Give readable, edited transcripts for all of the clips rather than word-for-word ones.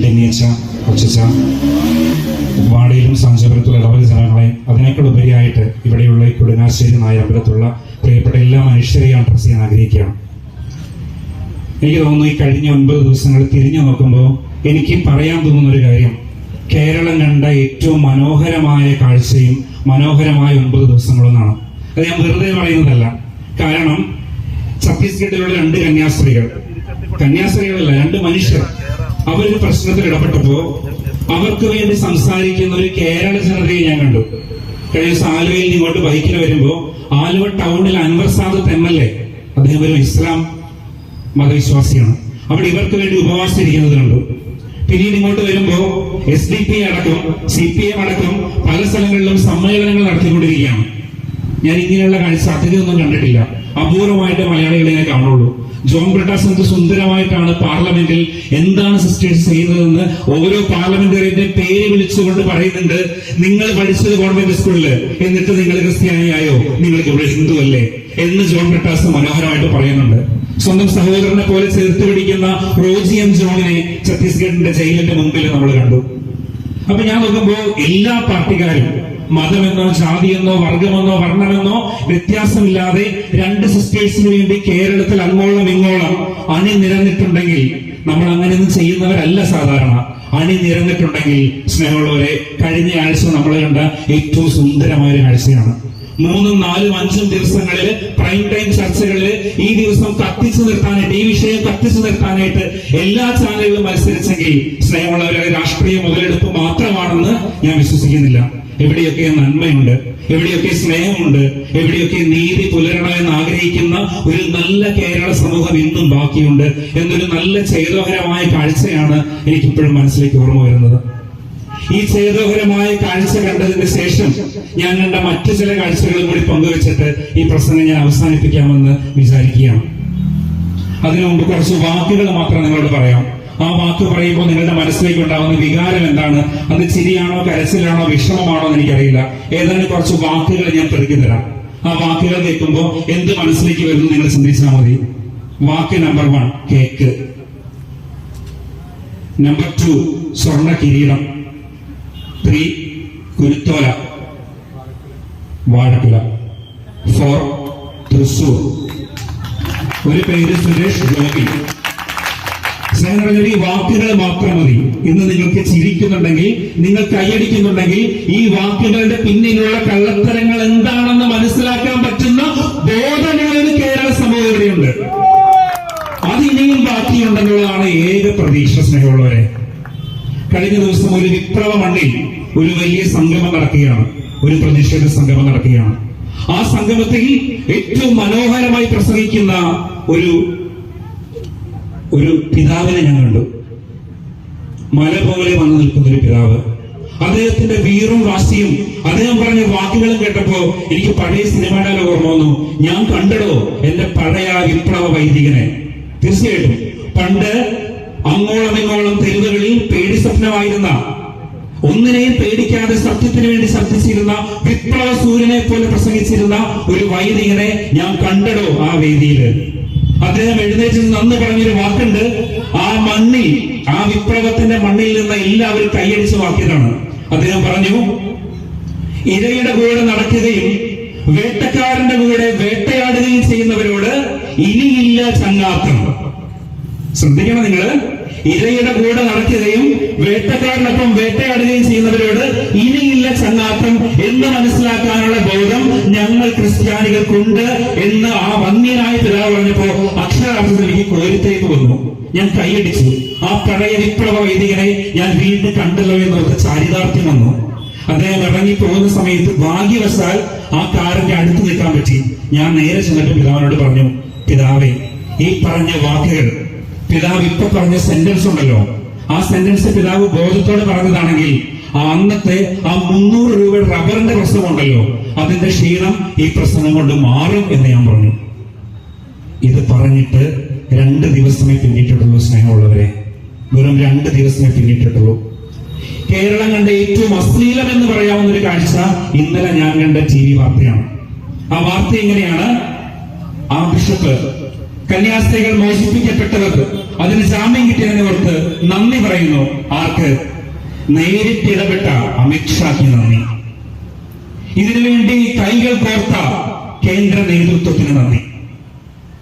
ഡെന്നിയച്ച, കൊച്ചച്ച, വാടിയിലും സാഞ്ചപുരത്തുള്ള ഇടവക ജനങ്ങളെ, അതിനേക്കാൾ ഉപരിയായിട്ട് ഇവിടെയുള്ള ഈ കൊടുങ്ങാശ്ശേരി നായമ്പലത്തുള്ള പ്രിയപ്പെട്ട എല്ലാ മനുഷ്യരെയും അഡ്രസ് ചെയ്യാൻ ആഗ്രഹിക്കുകയാണ്. എനിക്ക് തോന്നുന്നു ഈ കഴിഞ്ഞ 9 ദിവസങ്ങൾ തിരിഞ്ഞു നോക്കുമ്പോൾ എനിക്ക് പറയാൻ തോന്നുന്ന ഒരു കാര്യം, കേരളം കണ്ട ഏറ്റവും മനോഹരമായ കാഴ്ചയും മനോഹരമായ 9 ദിവസങ്ങളൊന്നാണ്. അത് ഞാൻ വെറുതെ പറയുന്നതല്ല. കാരണം ഛത്തീസ്ഗഡിലുള്ള 2 കന്യാസ്ത്രീകളല്ല, 2 മനുഷ്യർ അവരൊരു പ്രശ്നത്തിൽ ഇടപെട്ടപ്പോ അവർക്ക് വേണ്ടി സംസാരിക്കുന്ന ഒരു കേരള ജനതയെ ഞാൻ കണ്ടു. കഴിഞ്ഞ ദിവസം ആലുവയിൽ ഇങ്ങോട്ട് ബൈക്കിൽ വരുമ്പോ ആലുവ ടൗണിൽ അൻവർ സാദത്ത് MLA, അദ്ദേഹം ഒരു ഇസ്ലാം മതവിശ്വാസിയാണ്, അവിടെ ഇവർക്ക് വേണ്ടി ഉപവാസിച്ചിരിക്കുന്നത് കണ്ടു. പിന്നീട് ഇങ്ങോട്ട് വരുമ്പോ SDP അടക്കം CPM അടക്കം പല സ്ഥലങ്ങളിലും സമ്മേളനങ്ങൾ നടത്തിക്കൊണ്ടിരിക്കുകയാണ്. ഞാൻ ഇങ്ങനെയുള്ള കാഴ്ച അധികമൊന്നും കണ്ടിട്ടില്ല. അപൂർവമായിട്ട് മലയാളികളെ ഞാൻ കാണുള്ളൂ. ജോൺ ബ്രിട്ടാസ് എന്ത് സുന്ദരമായിട്ടാണ് പാർലമെന്റിൽ എന്താണ് സിസ്റ്റേഴ്സ് ചെയ്യുന്നതെന്ന് ഓരോ പാർലമെന്ററിന്റെ പേര് വിളിച്ചുകൊണ്ട് പറയുന്നുണ്ട്. നിങ്ങൾ പഠിച്ചത് ഗവൺമെന്റ് സ്കൂളില്, എന്നിട്ട് നിങ്ങൾ ക്രിസ്ത്യാനിയായോ, നിങ്ങൾക്ക് ഇവിടെ ഹിന്ദു അല്ലേ എന്ന് ജോൺ ബ്രിട്ടാസ് മനോഹരമായിട്ട് പറയുന്നുണ്ട്. സ്വന്തം സഹോദരനെ പോലെ ചേർത്ത് പിടിക്കുന്ന റോജി M. ജോണിനെ ഛത്തീസ്ഗഡിന്റെ ജയിലിന്റെ മുമ്പിൽ നമ്മൾ കണ്ടു. അപ്പൊ ഞാൻ നോക്കുമ്പോ എല്ലാ പാർട്ടിക്കാരും മതമെന്നോ ജാതിയെന്നോ വർഗമെന്നോ വർണ്ണമെന്നോ വ്യത്യാസമില്ലാതെ 2 സിസ്റ്റേഴ്സിന് വേണ്ടി കേരളത്തിൽ അങ്ങോളം ഇങ്ങോളം അണിനിരന്നിട്ടുണ്ടെങ്കിൽ, നമ്മൾ അങ്ങനെയൊന്നും ചെയ്യുന്നവരല്ല സാധാരണ. അണിനിരന്നിട്ടുണ്ടെങ്കിൽ സ്നേഹമുള്ളവരെ, കഴിഞ്ഞ ആഴ്ച നമ്മൾ കണ്ട ഏറ്റവും സുന്ദരമായ ഒരു കാഴ്ചയാണ്. 3, 4, 5 ദിവസങ്ങളിൽ പ്രൈം ടൈം ചർച്ചകളിൽ ഈ ദിവസം കത്തിച്ചു നിർത്താനായിട്ട്, ഈ വിഷയം കത്തിച്ചു നിർത്താനായിട്ട് എല്ലാ ചാനലുകളും മത്സരിച്ചെങ്കിൽ സ്നേഹമുള്ളവരെ, രാഷ്ട്രീയ മുതലെടുപ്പ് മാത്രമാണെന്ന് ഞാൻ വിശ്വസിക്കുന്നില്ല. എവിടെയൊക്കെ നന്മയുണ്ട്, എവിടെയൊക്കെ സ്നേഹമുണ്ട്, എവിടെയൊക്കെ നീതി പുലരണമെന്ന് ആഗ്രഹിക്കുന്ന ഒരു നല്ല കേരള സമൂഹം ഇന്നും ബാക്കിയുണ്ട് എന്നൊരു നല്ല ചേതോഹരമായ കാഴ്ചയാണ് എനിക്കിപ്പോഴും മനസ്സിലേക്ക് ഓർമ്മ വരുന്നത്. ഈ ചേതോഹരമായ കാഴ്ച കണ്ടതിന് ശേഷം ഞാൻ കണ്ട മറ്റു ചില കാഴ്ചകളും കൂടി പങ്കുവെച്ചിട്ട് ഈ പ്രസംഗം ഞാൻ അവസാനിപ്പിക്കാമെന്ന് വിചാരിക്കുകയാണ്. അതിനു മുമ്പ് കുറച്ച് വാക്കുകൾ മാത്രം നിങ്ങളോട് പറയാം. ആ വാക്ക് പറയുമ്പോൾ നിങ്ങളുടെ മനസ്സിലേക്ക് ഉണ്ടാകുന്ന വികാരം എന്താണ്? അത് ചിരിയാണോ, കരച്ചിലാണോ, വിഷമമാണോ എന്ന് എനിക്കറിയില്ല. ഏതാണ്ട് കുറച്ച് വാക്കുകൾ ഞാൻ പെറുക്കി തരാം. ആ വാക്കുകൾ കേൾക്കുമ്പോൾ എന്ത് മനസ്സിലേക്ക് വരുന്നു നിങ്ങൾ ചിന്തിച്ചാൽ മതി. വാക്ക് നമ്പർ 1 കേക്ക്, നമ്പർ 2 സ്വർണ്ണ കിരീടം, 3 കുരുത്തോല വാഴക്കുല, 4 തൃശൂർ, ഒരു പേര് സുരേഷ് ഗോപി. ഈ വാക്കുകൾ മാത്രം മതി. ഇന്ന് നിങ്ങൾക്ക് ചിരിക്കുന്നുണ്ടെങ്കിൽ, നിങ്ങൾ കൈയടിക്കുന്നുണ്ടെങ്കിൽ, ഈ വാക്കുകളുടെ പിന്നിലുള്ള കള്ളത്തരങ്ങൾ എന്താണെന്ന് മനസ്സിലാക്കാൻ പറ്റുന്ന ബോധമുള്ളൊരു കേരള സമൂഹം ഇവിടെയുണ്ട്. അതിനിയും ബാക്കിയുണ്ടെന്നുള്ളതാണ് ഏക പ്രതീക്ഷ. സ്നേഹമുള്ളവരെ, കഴിഞ്ഞ ദിവസം ഒരു വിപ്ലവ മണ്ണിൽ ഒരു വലിയ സംഗമം നടക്കുകയാണ്, ഒരു പ്രതിഷേധ സംഗമം നടക്കുകയാണ്. ആ സംഗമത്തിൽ ഏറ്റവും മനോഹരമായി പ്രസംഗിക്കുന്ന ഒരു പിതാവിനെ ഞാൻ കണ്ടു. മല പോലെ വന്നു നിൽക്കുന്ന ഒരു പിതാവ്. അദ്ദേഹത്തിന്റെ വീറും വാശിയും അദ്ദേഹം പറഞ്ഞ വാക്കുകളും കേട്ടപ്പോ എനിക്ക് പഴയ സിനിമയുടെ ഓർമ്മ വന്നു. ഞാൻ കണ്ടടോ എന്റെ പഴയ വിപ്ലവ വൈദികനെ. തീർച്ചയായിട്ടും പണ്ട് അങ്ങോളം ഇങ്ങോളം തെരുവുകളിൽ പേടി സ്വപ്നമായിരുന്ന, ഒന്നിനെയും പേടിക്കാതെ സത്യത്തിന് വേണ്ടി ശബ്ദിച്ചിരുന്ന, വിപ്ലവ സൂര്യനെ പോലെ പ്രസംഗിച്ചിരുന്ന ഒരു വൈദികനെ ഞാൻ കണ്ടടോ ആ വേദിയിൽ. അദ്ദേഹം എഴുന്നേറ്റ് നന്ന് പറഞ്ഞൊരു വാക്കുണ്ട്. ആ മണ്ണിൽ, ആ വിപ്ലവത്തിന്റെ മണ്ണിൽ നിന്ന് എല്ലാവരും കൈയടിച്ച് വാക്കിയതാണ്. അദ്ദേഹം പറഞ്ഞു, ഇരയുടെ കൂടെ നടക്കുകയും വേട്ടക്കാരന്റെ കൂടെ വേട്ടയാടുകയും ചെയ്യുന്നവരോട് ഇനിയില്ല ചങ്ങാത്തം. ശ്രദ്ധിക്കണം നിങ്ങള്. ഇരയുടെ കൂടെ നടക്കുകയും വേട്ടക്കാരനൊപ്പം വേട്ടയാടുകയും ചെയ്യുന്നവരോട് ഇനിയില്ല ചങ്ങാത്തം എന്ന് മനസ്സിലാക്കാനുള്ള ബോധം ഞങ്ങൾ ക്രിസ്ത്യാനികൾക്കുണ്ട് എന്ന് ആ വന്യനായ പിതാവ് പറഞ്ഞപ്പോ അക്ഷരാർത്ഥത്തിൽ എനിക്ക് കോരിത്തേക്ക് വന്നു. ഞാൻ കൈയടിച്ചു. ആ പഴയ വിപ്ലവ വൈദികനെ ഞാൻ വീണ്ടും കണ്ടല്ലോ എന്നോർത്ത് ചാരിതാർത്ഥ്യം വന്നു. അദ്ദേഹം ഇറങ്ങി പോകുന്ന സമയത്ത് ഭാഗ്യവശാൽ ആ കാറിന്റെ അടുത്ത് നിൽക്കാൻ പറ്റി. ഞാൻ നേരെ ചെന്നിട്ട് പിതാവിനോട് പറഞ്ഞു, പിതാവേ, ഈ പറഞ്ഞ വാക്കുകൾ, പിതാവ് ഇപ്പൊ പറഞ്ഞ സെന്റൻസ് ഉണ്ടല്ലോ, ആ സെന്റൻസ് പിതാവ് ബോധത്തോടെ പറഞ്ഞതാണെങ്കിൽ അന്നത്തെ ആ 300 രൂപയുടെ റബ്ബറിന്റെ പ്രശ്നമുണ്ടല്ലോ, അതിന്റെ ക്ഷീണം ഈ പ്രശ്നം കൊണ്ട് മാറും എന്ന് ഞാൻ പറഞ്ഞു. ഇത് പറഞ്ഞിട്ട് 2 ദിവസമേ പിന്നിട്ടിട്ടുള്ളൂ. സ്നേഹമുള്ളവരെ, വെറും 2 ദിവസമേ പിന്നിട്ടിട്ടുള്ളൂ. കേരളം കണ്ട ഏറ്റവും അശ്ലീലം എന്ന് പറയാവുന്ന ഒരു കാഴ്ച ഇന്നലെ ഞാൻ കണ്ട TV വാർത്തയാണ്. ആ വാർത്ത എങ്ങനെയാണ്? ആ ബിഷപ്പ് കന്യാസ്ത്രീകൾ മോചിപ്പിക്കപ്പെട്ടവർക്ക് അതിന് ജാമ്യം കിട്ടിയതിനെ ഓർത്ത് നന്ദി പറയുന്നു. ആർക്ക്? നേരിട്ട് ഇടപെട്ട അമിത്ഷാക്ക് നന്ദി. ഇതിനുവേണ്ടി കൈകൾ കോർത്ത കേന്ദ്ര നേതൃത്വത്തിന് നന്ദി.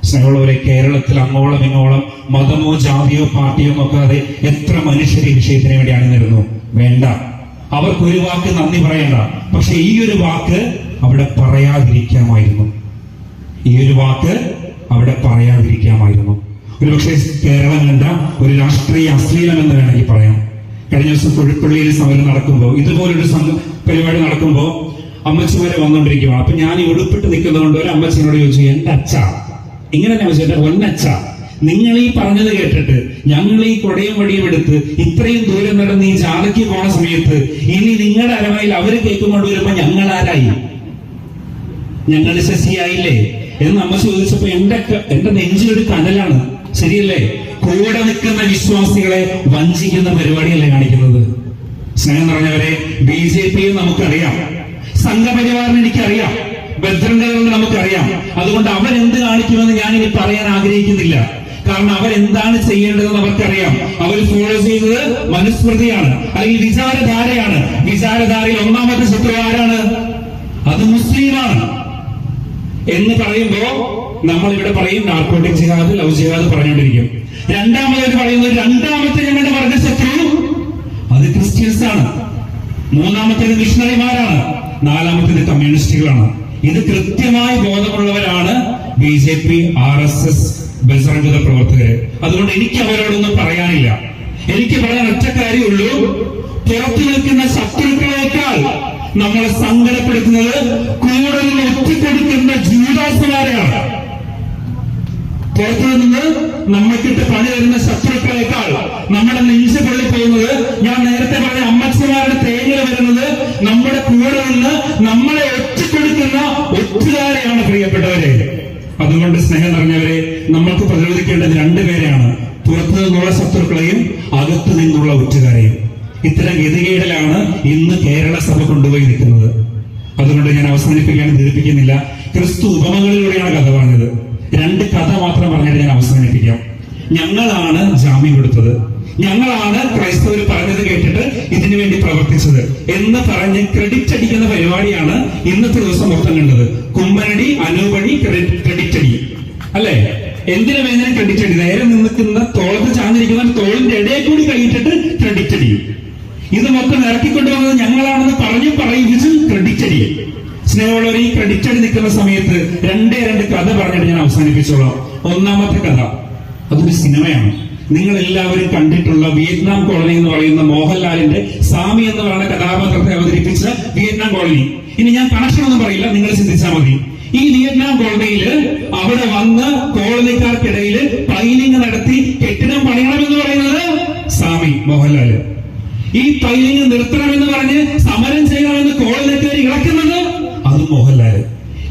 സ്നേഹമുള്ളവരെ, കേരളത്തിൽ അങ്ങോളം ഇങ്ങോളം മതമോ ജാതിയോ പാർട്ടിയോ നോക്കാതെ എത്ര മനുഷ്യർ ഈ വിഷയത്തിന് വേണ്ടി അണിനിരുന്നു. വേണ്ട, അവർക്കൊരു വാക്ക് നന്ദി പറയണ്ട. പക്ഷെ ഈ ഒരു വാക്ക് അവിടെ പറയാതിരിക്കാമായിരുന്നു. ഈ ഒരു വാക്ക് അവിടെ പറയാതിരിക്കാമായിരുന്നു. ഒരുപക്ഷെ കേരളം കണ്ട ഒരു രാഷ്ട്രീയ അശ്ലീലം എന്ന് വേണമെങ്കിൽ പറയാം. കഴിഞ്ഞ ദിവസം കൊഴുപ്പള്ളിയിൽ സമരം നടക്കുമ്പോൾ, ഇതുപോലൊരു പരിപാടി നടക്കുമ്പോൾ അമ്മച്ചിമാരെ വന്നുകൊണ്ടിരിക്കുകയാണ്. അപ്പൊ ഞാൻ ഈ ഉടുപ്പിട്ട് നിൽക്കുന്നതുകൊണ്ട് ഒരു അമ്മച്ചിനോട് ചോദിച്ചു, എന്റെ അച്ഛ ഇങ്ങനെ തന്നെ ചോദിച്ചു, എന്റെ ഒന്നച്ഛ, നിങ്ങൾ ഈ പറഞ്ഞത് കേട്ടിട്ട് ഞങ്ങൾ ഈ കൊടയും വടിയും എടുത്ത് ഇത്രയും ദൂരം നടന്ന് ഈ ജാഥയ്ക്ക് പോണ സമയത്ത് ഇനി നിങ്ങളുടെ അരമയിൽ അവര് കേൾക്കുകൊണ്ട് വരുമ്പോ ഞങ്ങൾ ആരായി? ഞങ്ങൾ ശശിയായില്ലേ എന്ന് അമ്മ ചോദിച്ചപ്പോ എന്റെ നെഞ്ചിലൊരു കനലാണ്. ശരിയല്ലേ? കൂടെ നിൽക്കുന്ന വിശ്വാസികളെ വഞ്ചിക്കുന്ന പരിപാടിയല്ലേ കാണിക്കുന്നത്? സ്നേഹം നിറഞ്ഞവരെ, BJP നമുക്കറിയാം, സംഘപരിവാറിന് എനിക്കറിയാം, ബജ്രംഗദളിന് നമുക്കറിയാം. അതുകൊണ്ട് അവരെന്ത് കാണിക്കുമെന്ന് ഞാൻ ഇനി പറയാൻ ആഗ്രഹിക്കുന്നില്ല. കാരണം അവരെന്താണ് ചെയ്യേണ്ടതെന്ന് അവർക്കറിയാം. അവർ ഫോളോ ചെയ്യുന്നത് മനുസ്മൃതിയാണ്, അല്ലെങ്കിൽ വിചാരധാരയാണ്. വിചാരധാരയിൽ ഒന്നാമത്തെ ശത്രു ആരാണ്? അത് മുസ്ലിമാണ് എന്ന് പറയുമ്പോ നമ്മൾ ഇവിടെ പറയും നാർക്കോട്ടിക് ജിഹാദ്, ലവ് ജിഹാദ് പറഞ്ഞുകൊണ്ടിരിക്കും. രണ്ടാമത് പറയുന്നത് രണ്ടാമത്തെ ഞങ്ങളുടെ വർഗ ശത്രു അത് ക്രിസ്ത്യൻസ് ആണ്. മൂന്നാമത്തേത് മിഷണറിമാരാണ്. നാലാമത്തേത് കമ്മ്യൂണിസ്റ്റുകളാണ്. ഇത് കൃത്യമായി ബോധമുള്ളവരാണ് BJP, RSS, ബജറംഗദൾ പ്രവർത്തകര്. അതുകൊണ്ട് എനിക്ക് അവരോടൊന്നും പറയാനില്ല. എനിക്ക് പറയാൻ ഒറ്റ കാര്യമുള്ളൂ, പുറത്തു നിൽക്കുന്ന ശത്രുക്കളേക്കാൾ നമ്മളെ സങ്കടപ്പെടുത്തുന്നത് കൂടുതൽ ഒറ്റിക്കൊടുക്കുന്ന ജൂദാസുമാരെയാണ്. പുറത്തു നിന്ന് നമ്മൾക്കിട്ട് പണി തരുന്ന ശത്രുക്കളേക്കാൾ നമ്മുടെ നെഞ്ച് പൊള്ളിപ്പോകുന്നത്, ഞാൻ നേരത്തെ പറഞ്ഞ അമ്മച്ചമാരുടെ തേങ്ങ വരുന്നത് നമ്മുടെ കൂടെ നിന്ന് നമ്മളെ ഒറ്റിക്കൊടുക്കുന്ന ഒറ്റുകാരെയാണ് പ്രിയപ്പെട്ടവരെ. അതുകൊണ്ട് സ്നേഹം നിറഞ്ഞവരെ, നമ്മൾക്ക് പ്രതിരോധിക്കേണ്ടത് രണ്ടുപേരെയാണ്, പുറത്തു നിന്നുള്ള ശത്രുക്കളെയും അകത്തു നിന്നുള്ള ഒറ്റുകാരെയും. ഇത്തരം ഗതികേടിലാണ് ഇന്ന് കേരള സഭ കൊണ്ടുപോയി നിൽക്കുന്നത്. അതുകൊണ്ട് ഞാൻ അവസാനിപ്പിക്കാൻ ദീർഘിപ്പിക്കുന്നില്ല. ക്രിസ്തു ഉപമകളിലൂടെയാണ് കഥ പറഞ്ഞത്. രണ്ട് കഥ മാത്രം പറഞ്ഞിട്ട് ഞാൻ അവസാനിപ്പിക്കാം. ഞങ്ങളാണ് ജാമ്യം കൊടുത്തത്, ഞങ്ങളാണ് ക്രൈസ്തവർ പറഞ്ഞത് കേട്ടിട്ട് ഇതിനു വേണ്ടി പ്രവർത്തിച്ചത് എന്ന് പറഞ്ഞ് ക്രെഡിറ്റ് അടിക്കുന്ന പരിപാടിയാണ് ഇന്നത്തെ ദിവസം മൊത്തം കണ്ടത്. കുമ്മനടി, അനൂപടി, ക്രെഡിറ്റ് അടി അല്ലെ? എന്തിനു വേദന ക്രെഡിറ്റ് അടി? നേരെ നിൽക്കുന്ന തോളത്ത് ചാഞ്ഞിരിക്കുന്ന തോളിന്റെ ഇടയിൽ കൂടി കഴിഞ്ഞിട്ട് ക്രെഡിറ്റ് അടി. ഇത് മൊത്തം ഇറക്കിക്കൊണ്ടുവന്നത് ഞങ്ങളാണെന്ന് പറയിപ്പിച്ച് ക്രെഡിറ്റ് അടി. സ്നേഹമുള്ളവർ, ഈ ക്രെഡിറ്റ് അടി നിൽക്കുന്ന സമയത്ത് രണ്ട് കഥ പറഞ്ഞിട്ട് ഞാൻ അവസാനിപ്പിച്ചോളാം. ഒന്നാമത്തെ കഥ അതൊരു സിനിമയാണ്. നിങ്ങൾ എല്ലാവരും കണ്ടിട്ടുള്ള വിയറ്റ്നാം കോളനി എന്ന് പറയുന്ന മോഹൻലാലിന്റെ സാമി എന്ന് പറയുന്ന കഥാപാത്രത്തെ അവതരിപ്പിച്ച വിയറ്റ്നാം കോളനി. ഇനി ഞാൻ കണക്ഷൻ ഒന്നും പറയില്ല, നിങ്ങൾ ചിന്തിച്ചാൽ മതി. ഈ വിയറ്റ്നാം കോളനിയില് അവിടെ വന്ന് കോളനിക്കാർക്കിടയിൽ പൈലിംഗ് നടത്തി കെട്ടിടം പണിയണമെന്ന് പറയുന്നത് സാമി മോഹൻലാല്. ഈ പൈലിംഗ് നിർത്തണമെന്ന് പറഞ്ഞ് സമരം ചെയ്യണമെന്ന് കോളനിക്കാർ ഇളക്കുന്നത് അതും മോഹൻലാല്.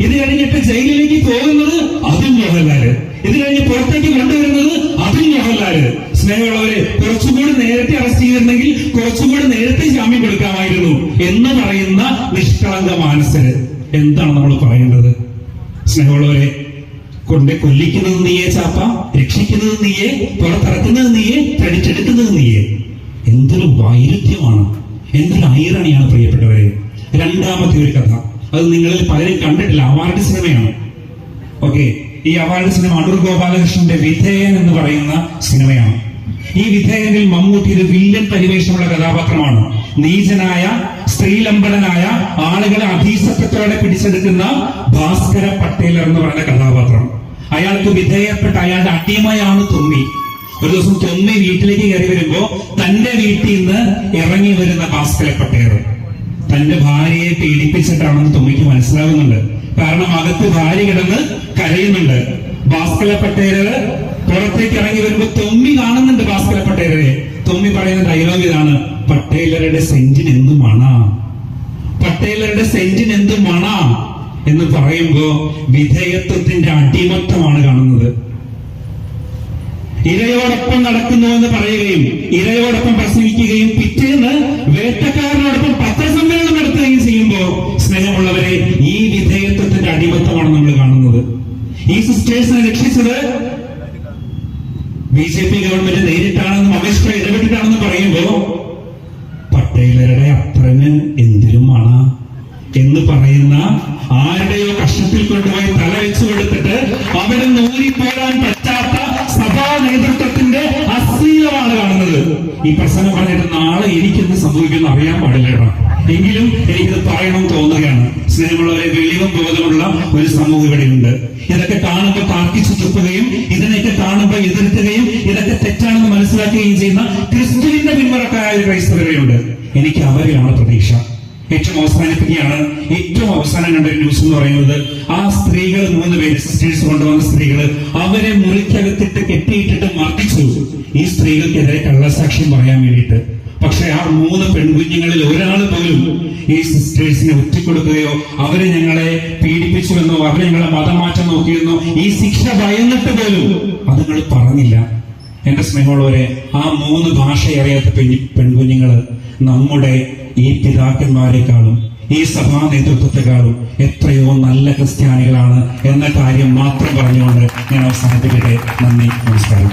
ഇത് കഴിഞ്ഞിട്ട് ജയിലിലേക്ക് പോകുന്നത് അതും മോഹൻലാല്. ഇത് കഴിഞ്ഞ് പുറത്തേക്ക് കൊണ്ടുവരുന്നത് അതും മോഹൻലാല്. സ്നേഹമുള്ളവര്, കുറച്ചുകൂടി നേരത്തെ അറസ്റ്റ് ചെയ്തിരുന്നെങ്കിൽ കുറച്ചുകൂടി നേരത്തെ ജാമ്യം കൊടുക്കാമായിരുന്നു എന്ന് പറയുന്ന നിഷ്കളങ്ക മാനസര്. എന്താണ് നമ്മൾ പറയേണ്ടത്? സ്നേഹമുള്ളവരെ, കൊല്ലിക്കുന്നത് നീയെ ചാപ്പ, രക്ഷിക്കുന്നത് നീയെ, പുറത്തിറക്കുന്നത് നീയെ, തടിച്ചെടുക്കുന്നത് നീയെ. എന്തൊരു വൈരുദ്ധ്യമാണ്, എന്തൊരു ഐറണിയാണ് പ്രിയപ്പെട്ടവരെ. രണ്ടാമത്തെ ഒരു കഥ, അത് നിങ്ങളിൽ പലരും കണ്ടിട്ടില്ല, അവാർഡ് സിനിമയാണ്. ഓക്കെ, ഈ അവാർഡ് സിനിമ അടൂർ ഗോപാലകൃഷ്ണന്റെ വിധേയൻ എന്ന് പറയുന്ന സിനിമയാണ്. ഈ വിധേയനിൽ മമ്മൂട്ടി ഒരു വില്ലൻ പരിവേഷമുള്ള കഥാപാത്രമാണ്. നീചനായ, സ്ത്രീലംബടനായ, ആളുകളെ അധീശത്വത്തോടെ പിടിച്ചെടുക്കുന്ന ഭാസ്കര പട്ടേലർ എന്ന് പറയുന്ന കഥാപാത്രം. അയാൾക്ക് വിധേയപ്പെട്ട അയാളുടെ അടിമയാണ് തൊമ്മി. ഒരു ദിവസം തൊമ്മി വീട്ടിലേക്ക് കയറി വരുമ്പോ തന്റെ വീട്ടിൽ നിന്ന് ഇറങ്ങി വരുന്ന ഭാസ്കര പട്ടേലർ തന്റെ ഭാര്യയെ പീഡിപ്പിച്ചിട്ടാണെന്ന് തൊമ്മിക്ക് മനസ്സിലാകുന്നുണ്ട്. കാരണം അകത്ത് ഭാര്യ കിടന്ന് കരയുന്നുണ്ട്. ഭാസ്കര പട്ടേലർ പുറത്തേക്ക് ഇറങ്ങി വരുമ്പോ തൊമ്മി കാണുന്നുണ്ട് ഭാസ്കര പട്ടേലരെ. തൊമ്മി പറയുന്ന ഡയലോഗ് ഇതാണ്: പട്ടേലരുടെ സെന്റിന് എന്ത് മണാ, പട്ടേലരുടെ സെന്റിന് എന്ത് മണാ എന്ന് പറയുമ്പോ വിധേയത്വത്തിന്റെ അടിമത്തമാണ് കാണുന്നത്. ഇരയോടൊപ്പം നടക്കുന്നു എന്ന് പറയുകയും ഇരയോടൊപ്പം പ്രസംഗിക്കുകയും പിറ്റേന്ന് വേട്ടക്കാരനോടൊപ്പം പത്രസമ്മേളനം നടത്തുകയും ചെയ്യുമ്പോ സ്നേഹമുള്ളവരെ, ഈ വിധേയത്വത്തിന്റെ അടിമത്തമാണ് നമ്മൾ കാണുന്നത്. ഈ സിസ്റ്റേഴ്സിനെ രക്ഷിച്ചത് BJP ഗവൺമെന്റ് നേരിട്ടാണെന്നും അമിത്ഷാ ഇടപെട്ടിട്ടാണെന്ന് പറയുമ്പോ പട്ടേലരുടെ അത്രന് എന്തിനുമാണ് എന്ന് പറയുന്ന ആരുടെയോ കഷ്ടത്തിൽ കൊണ്ടുപോയി തല വെച്ചു കൊടുത്തിട്ട് അവിടെ നൂരിപ്പോരാൻ പറ്റാത്ത സഭാ നേതൃത്വത്തിന്റെ അശ്ലീലമാണ് കാണുന്നത്. ഈ പ്രസംഗം പറഞ്ഞിട്ട് നാളെ എനിക്കെന്ത് സംഭവിക്കുമെന്ന് അറിയാൻ പാടില്ല. എങ്കിലും എനിക്കിത് പറയണം തോന്നുകയാണ്. സ്നേഹമുള്ളവരെ, വെളിവും ബോധമുള്ള ഒരു സമൂഹം ഇവിടെയുണ്ട്. ഇതൊക്കെ കാണുമ്പോൾ താർക്കിച്ചു തുപ്പുകയും ഇതിനെയൊക്കെ കാണുമ്പോൾ എതിർക്കുകയും ഇതൊക്കെ തെറ്റാണെന്ന് മനസ്സിലാക്കുകയും ചെയ്യുന്ന ക്രിസ്തുവിന്റെ പിന്മുറക്കാരായ ഒരു ക്രൈസ്തവരുണ്ട്. എനിക്ക് അവരിലാണ് പ്രതീക്ഷ. ഏറ്റവും അവസാനിപ്പിക്കുകയാണ്. ഏറ്റവും അവസാനം കണ്ട ഒരു ന്യൂസ് എന്ന് പറയുന്നത്, ആ സ്ത്രീകൾ 3 പേര് സിസ്റ്റേഴ്സ് കൊണ്ടുവന്ന സ്ത്രീകള് അവരെ മുറിക്കകത്തിട്ട് കെട്ടിയിട്ടിട്ട് മർദ്ദിച്ചു. ഈ സ്ത്രീകൾക്കെതിരെ കള്ളസാക്ഷ്യം പറയാൻ വേണ്ടിയിട്ട്. പക്ഷെ ആ 3 പെൺകുഞ്ഞുങ്ങളിൽ ഒരാൾ പോലും ഈ സിസ്റ്റേഴ്സിനെ ഒറ്റിക്കൊടുക്കുകയോ അവരെ ഞങ്ങളെ പീഡിപ്പിച്ചുവെന്നോ അവരെ ഞങ്ങളെ മതം മാറ്റം നോക്കിയെന്നോ ഈ ശിക്ഷ ഭയന്നിട്ട് പോലും അതുങ്ങൾ പറഞ്ഞില്ല. എന്റെ സ്നേഹമുള്ളവരെ, ആ 3 ഭാഷ അറിയാത്ത പെൺകുഞ്ഞുങ്ങള് നമ്മുടെ ഈ പിതാക്കന്മാരെക്കാളും ഈ സഭാ നേതൃത്വത്തെക്കാളും എത്രയോ നല്ല ക്രിസ്ത്യാനികളാണ് എന്ന കാര്യം മാത്രം പറഞ്ഞുകൊണ്ട് ഞാൻ അവസാനിപ്പിക്കട്ടെ. നന്ദി, നമസ്കാരം.